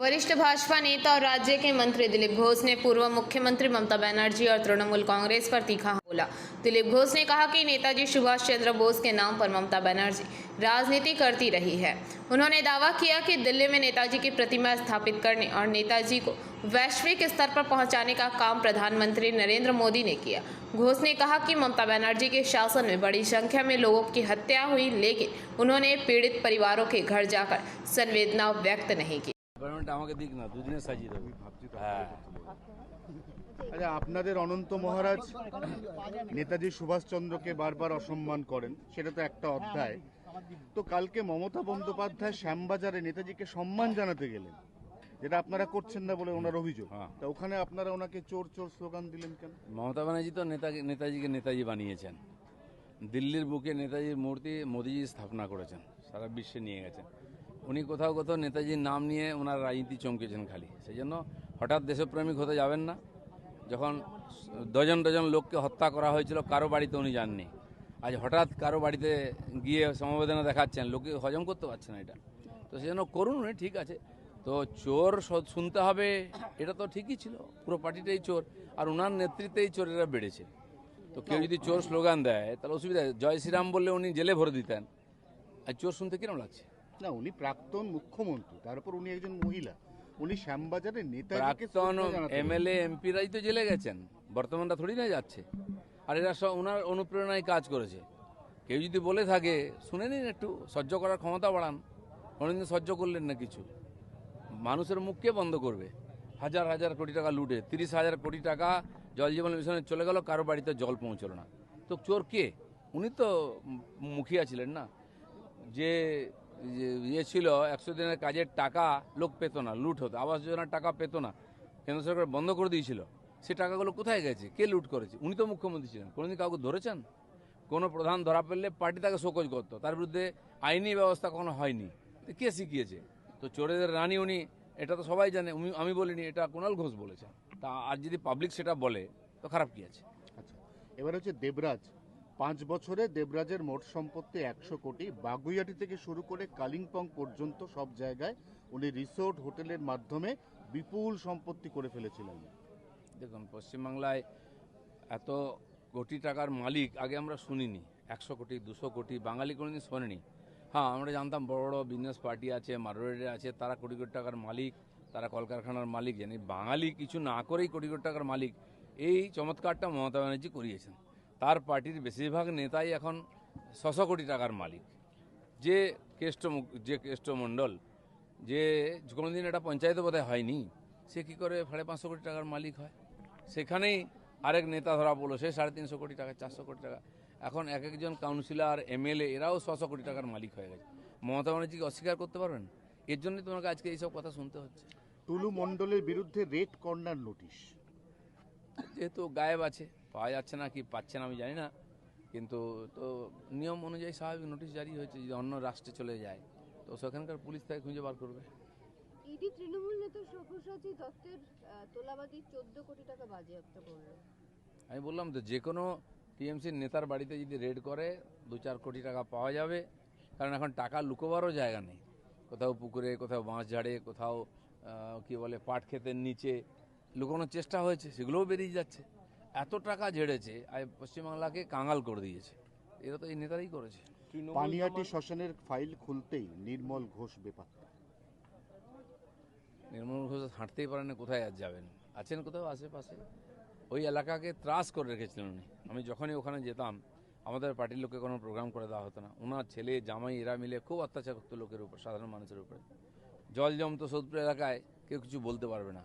वरिष्ठ भाजपा नेता और राज्य के मंत्री दिलीप घोष ने पूर्व मुख्यमंत्री ममता बनर्जी और तृणमूल कांग्रेस पर तीखा हमला। दिलीप घोष ने कहा कि नेताजी सुभाष चंद्र बोस के नाम पर ममता बनर्जी राजनीति करती रही है। उन्होंने दावा किया कि दिल्ली में नेताजी की प्रतिमा स्थापित करने और नेताजी को वैश्विक स्तर पर पहुंचाने का काम प्रधानमंत्री नरेंद्र मोदी ने किया। घोष ने कहा कि ममता बनर्जी के शासन में बड़ी संख्या में लोगों की हत्या हुई, लेकिन उन्होंने पीड़ित परिवारों के घर जाकर संवेदना व्यक्त नहीं की। আমাকে দিক না, দুদিনে সাজিয়ে দেবো। আচ্ছা, আপনাদের অনন্ত মহারাজ নেতাজি সুভাষচন্দ্রকে বারবার অসম্মান করেন, সেটা তো একটা অধ্যায়। তো কালকে মমতা বন্দ্যোপাধ্যায় শ্যামবাজারে নেতাজিকে সম্মান জানাতে গেলেন, যেটা আপনারা করছেন না বলে ওনার অভিযোগ। তা ওখানে আপনারা ওনাকে চোর চোর স্লোগান দিলেন কেন? মমতা ব্যানার্জি তো নেতাজিকে নেতাজি বানিয়েছেন। দিল্লির বুকে নেতাজির মূর্তি মোদিজি স্থাপনা করেছেন, সারা বিশ্বে নিয়ে গেছেন। উনি কোথাও কোথাও নেতাজির নাম নিয়ে ওনার রাজনীতি চমকেছেন খালি। সেই জন্য হঠাৎ দেশপ্রেমিক হতে যাবেন না। যখন ডজন ডজন লোককে হত্যা করা হয়েছিল, কারো বাড়িতে উনি যাননি। আজ হঠাৎ কারো বাড়িতে গিয়ে সমবেদনা দেখাচ্ছেন, লোকে হজম করতে পারছে না এটা। তো সেই জন্য করুন উনি, ঠিক আছে। তো চোর শুনতে হবে, এটা তো ঠিকই ছিল, পুরো পার্টিটাই চোর, আর ওনার নেতৃত্বেই চোরেরা বেড়েছে। তো কেউ যদি চোর স্লোগান দেয় তাহলে অসুবিধা। জয় শ্রীরাম বললে উনি জেলে ভরে দিতেন, আর চোর শুনতে কিরম লাগছে? না, উনি প্রাক্তন মুখ্যমন্ত্রী, তারপর উনি একজন মহিলা, উনি শ্যামবাজারে নেতাজিকে প্রাক্তন এমএলএ এমপিরাই তো জেলে গেছেন, বর্তমানটা থোড়ি না যাচ্ছে। আর এরা সব ওনার অনুপ্রেরণায় কাজ করেছে। কেউ যদি বলে থাকে শুনে নিন, একটু সহ্য করার ক্ষমতা বাড়ান। কোনোদিন সহ্য করলেন না কিছু। মানুষের মুখকে বন্ধ করবে। হাজার হাজার কোটি টাকা লুটে, 30,000 কোটি টাকা জল জীবন মিশনে চলে গেল, কারো বাড়িতে জল পৌঁছলো না। তো চোর কে? উনি তো মুখিয়া ছিলেন না। যে ইয়ে ছিল 100 দিনের কাজের টাকা লোক পেত না, লুট হতো। আবাস যোজনার টাকা পেত না, কেন্দ্র সরকার বন্ধ করে দিয়েছিল। সে টাকাগুলো কোথায় গেছে? কে লুট করেছে? উনি তো মুখ্যমন্ত্রী ছিলেন। কোনোদিন কাউকে ধরেছেন? কোনো প্রধান ধরা পড়লে পার্টি তাকে শোকজ করতো, তার বিরুদ্ধে আইনি ব্যবস্থা কখনো হয়নি। কে শিখিয়েছে? তো চোরেদের রানী উনি, এটা তো সবাই জানে। আমি বলিনি, এটা কুণাল ঘোষ বলেছে। তা আর যদি পাবলিক সেটা বলে তো খারাপ কি আছে? আচ্ছা, এবার হচ্ছে দেবরাজ। 5 বছরে দেবরাজের মোট সম্পত্তি 100 কোটি। বাগুইয়াটি থেকে শুরু করে কালিম্পং পর্যন্ত সব জায়গায় উনি রিসোর্ট হোটেলের মাধ্যমে বিপুল সম্পত্তি করে ফেলেছিলেন। দেখুন, পশ্চিমবাংলায় এত কোটি টাকার মালিক আগে আমরা শুনিনি। 100 কোটি 200 কোটি বাঙালি কোনোদিন শোনেনি। হ্যাঁ, আমরা জানতাম বড় বড় বিজনেস পার্টি আছে, মারোয়াড়িরা আছে, তারা কোটি কোটি টাকার মালিক, তারা কলকারখানার মালিক। জানি বাঙালি কিছু না করেই কোটি কোটি টাকার মালিক, এই চমৎকারটা মমতা ব্যানার্জি করিয়েছেন। তার পার্টির বেশিরভাগ নেতাই এখন 600 কোটি টাকার মালিক। যে কেষ্টমণ্ডল, যে কোনোদিন এটা পঞ্চায়েত বোধহয় হয়নি, সে কী করে 550 কোটি টাকার মালিক হয়? সেখানেই আরেক নেতা ধরা পড়লো, সে 350 কোটি টাকা, 400 কোটি টাকা। এখন এক একজন কাউন্সিলর, এমএলএ, এরাও 600 কোটি টাকার মালিক হয়ে গেছে। মমতা ব্যানার্জিকে অস্বীকার করতে পারবেন? এর জন্যই তোমাকে আজকে এইসব কথা শুনতে হচ্ছে। টুলু মণ্ডলের বিরুদ্ধে রেড কর্নার নোটিশ, যেহেতু গায়েব আছে, পাওয়া যাচ্ছে না, কি পাচ্ছে না আমি জানি না, কিন্তু তো নিয়ম অনুযায়ী স্বাভাবিক নোটিশ জারি হয়েছে। যদি অন্য রাষ্ট্রে চলে যায় তো সেখানকার পুলিশ তাকে খুঁজে বার করবে। ইডি তৃণমূল নেতা সব্যসাচী দত্তের তোলাবাদী 14 কোটি টাকা বাজেয়াপ্ত করল। আমি বললাম তো, যে কোনো টিএমসির নেতার বাড়িতে যদি রেড করে 2-4 কোটি টাকা পাওয়া যাবে। কারণ এখন টাকা লুকোবারও জায়গা নেই। কোথাও পুকুরে, কোথাও বাঁশ ঝাড়ে, কোথাও কি বলে পাট ক্ষেতের নিচে লুকোনোর চেষ্টা হয়েছে, সেগুলোও বেরিয়ে যাচ্ছে। এত টাকা ঝেড়েছে, আর পশ্চিমবাংলাকে কাঙাল করে দিয়েছে। এরা তো এই নেতারাই করেছে। পানিহাটি শ্মশানের ফাইল খুলতেই নির্মল ঘোষ বেপাত্তা। নির্মল ঘোষ হাঁটতেই পারেন না, কোথায় আর যাবেন? আছেন কোথাও আশেপাশে। ওই এলাকাকে ত্রাস করে রেখেছিলেন উনি। আমি যখনই ওখানে যেতাম, আমাদের পার্টির লোককে কোনো প্রোগ্রাম করে দেওয়া হতো না। ওনার ছেলে জামাই এরা মিলে খুব অত্যাচার করতো লোকের উপর, সাধারণ মানুষের উপরে। জল জমতো সোদপুর এলাকায়, কেউ কিছু বলতে পারবে না।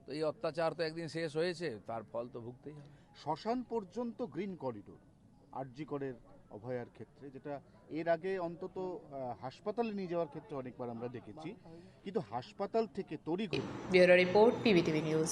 তো এই অত্যাচার তো একদিন শেষ হয়েছে, তার ফল তো ভুগতেই হবে। শ্মশান পর্যন্ত গ্রিন করিডোর আরজি করের অভয়ার ক্ষেত্রে, যেটা এর আগে অন্তত হাসপাতালে নিয়ে যাওয়ার ক্ষেত্রে অনেকবার আমরা দেখেছি, কিন্তু হাসপাতাল থেকে তড়িঘড়ি। Bureau report, PBTV news.